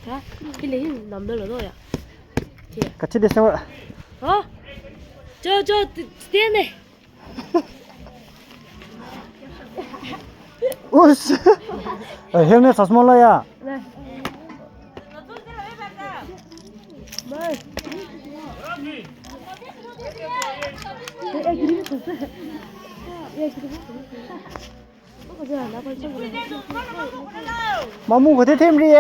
자, 이리 남들로 넣어야. 같이 됐어. 어? 저 스탠네. 우스. 헬멧 사서 몰라야. 네. 마무 그때 템리.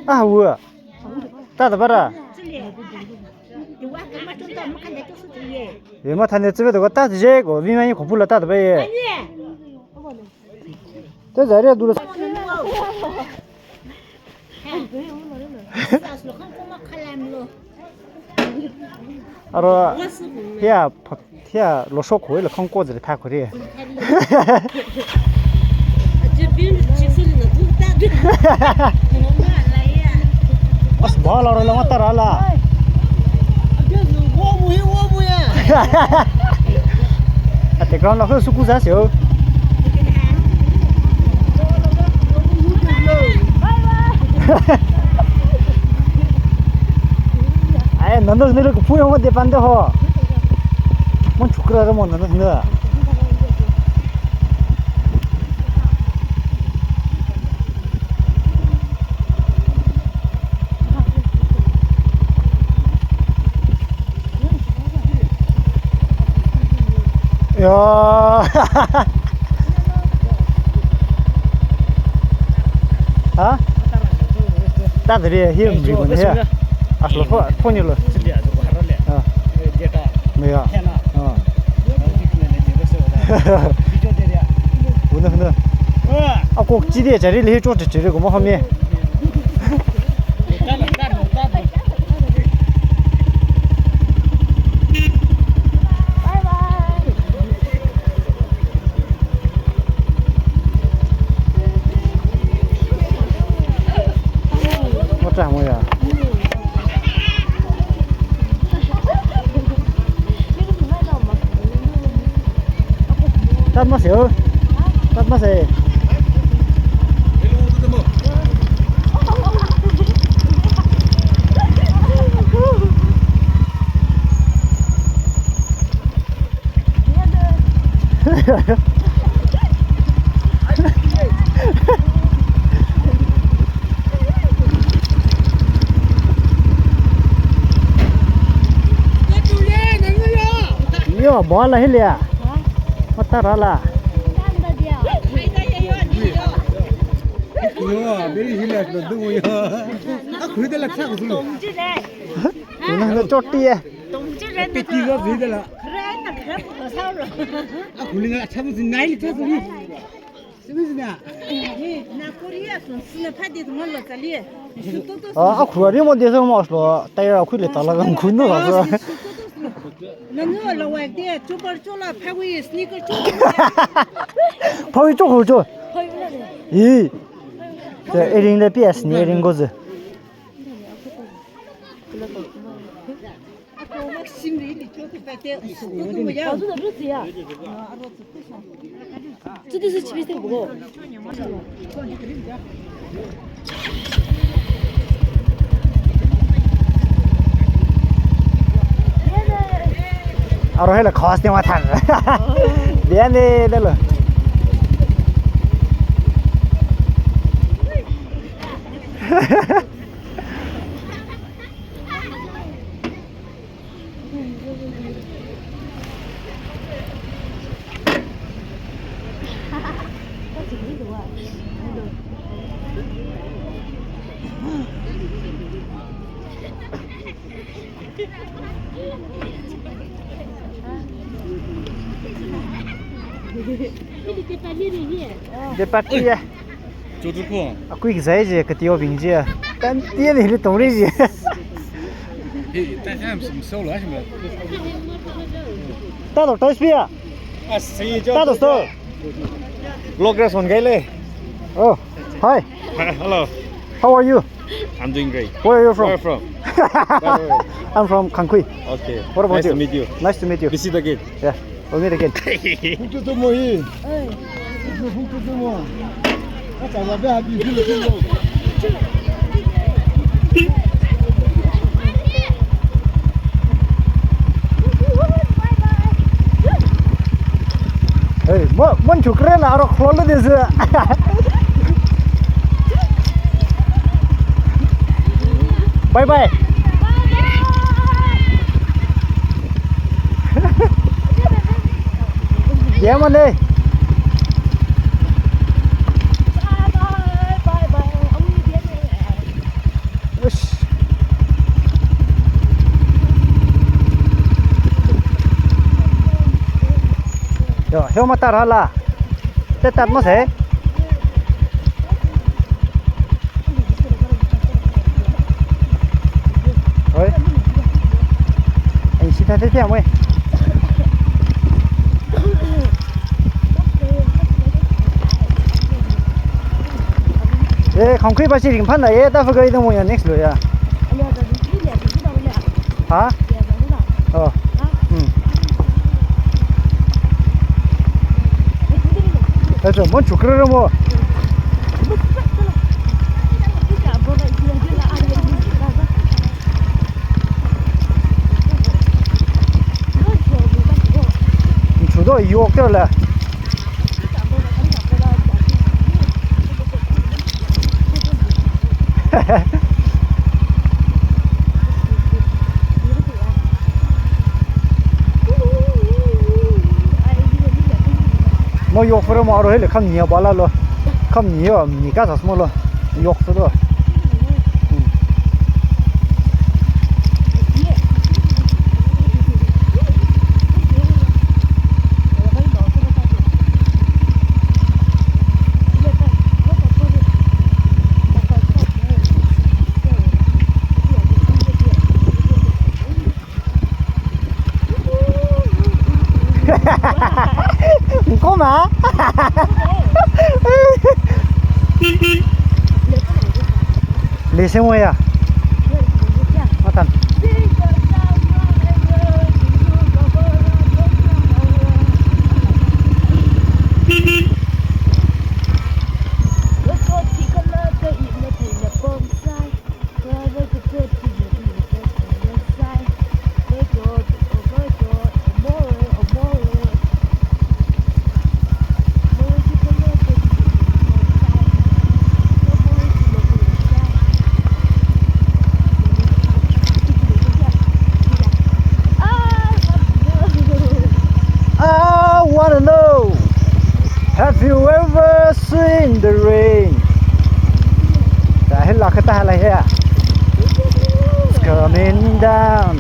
아, 우와. 따다 봐라. 얘마 탄내 집에도 가 따지고 위만이 고불라 따다 봐예. 저 자리에 둘러. 알아. 야, 로쇼 고일을 콩고지를 다 그래. बस बॉल और लगा तराला वो मुया ते ग्राउंड लखो सुकु जास्यो आए नंदो नले को पुयो मते पांदे हो मन छुकरा र मन नंदो 야, 아? 따들이 힘 주고 해. 아슬로 폰이로. 아. 뭐야? 어. 오늘 아, 꼭 지대 자리를 해 줘 주려고 뭐 하면. 자 뭐야? tắt mase요. tắt mase. Yo, bola hilia. Matarala. Yo, very hilia do yo. Aku hidia la sa ko dulu. Nó choti ya. Peti go hidia la. Aku linga chabu nai li chabu ni. Sibisna. Na Korea son sina phadi ngol lo chali. 아, 그거리 뭐 돼서 뭐서 따라 그래 달라간 군노 가서. 나는 올라와게 쪼벌 쪼라 파고이 스니커 쪼. 거기 쪼고 쪼. 이. 저 에링의 비스니 에링 거즈. 아까 막심 리리 쪼고 빠테. 그거 뭐야? 어디서 루트야? 저기서 집에서 먹어. 아로헬라 커스팅 와탄. 미안해 달라. Để bắt đi à? Chú chú cô. À quý cái gì cái tiêu bình gì à? Tan tiền thì nó tốn gì? Tại sao em sâu lắm chứ mà? Ta đâu tới phía? À, xí cho. Ta đâu tới? Logger son cái này. Oh, hi. Hello. How are you? I'm doing great. Where are you from? Where from? Where? I'm from Kankui. Okay. What about nice you? to meet you. Nice to meet you. Visit again. Yeah, we'll meet again. 훅도 뭐이? 훅도 뭐? 아까 와봐 하비 훅도 Hey, mon chukre la aro khol de se. Bye bye. Yeah, man ơi. Rồi, hiểu mà ta là tết tết mà thế. Rồi. Anh xin thay thế theo mày. 예, concrete 밭이 지금 판다. 예, 다 그거 이동 뭐야, next 로야. 아? 어. 그래서 뭔 죽그러려 뭐. 주도 유혹들래. 뭐 욕으로 뭐로 해? 컴 니어 발라로. 컴 니어 미가 자스모로. 욕으로. có mà lì xe môi à nó thành wanna know, have you ever seen the rain? Dahil lakit na halaya. It's coming down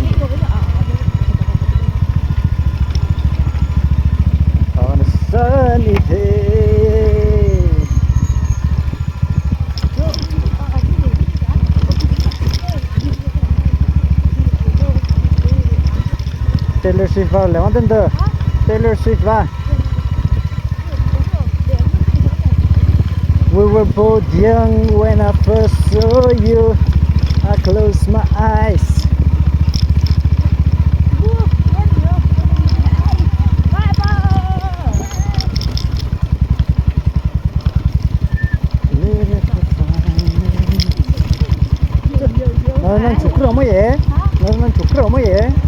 on a sunny day. Taylor Swift vào levantando. Taylor Swift va. We were both young when I first saw you. I closed my eyes. Nó chụp cái gì? Nó chụp cái gì?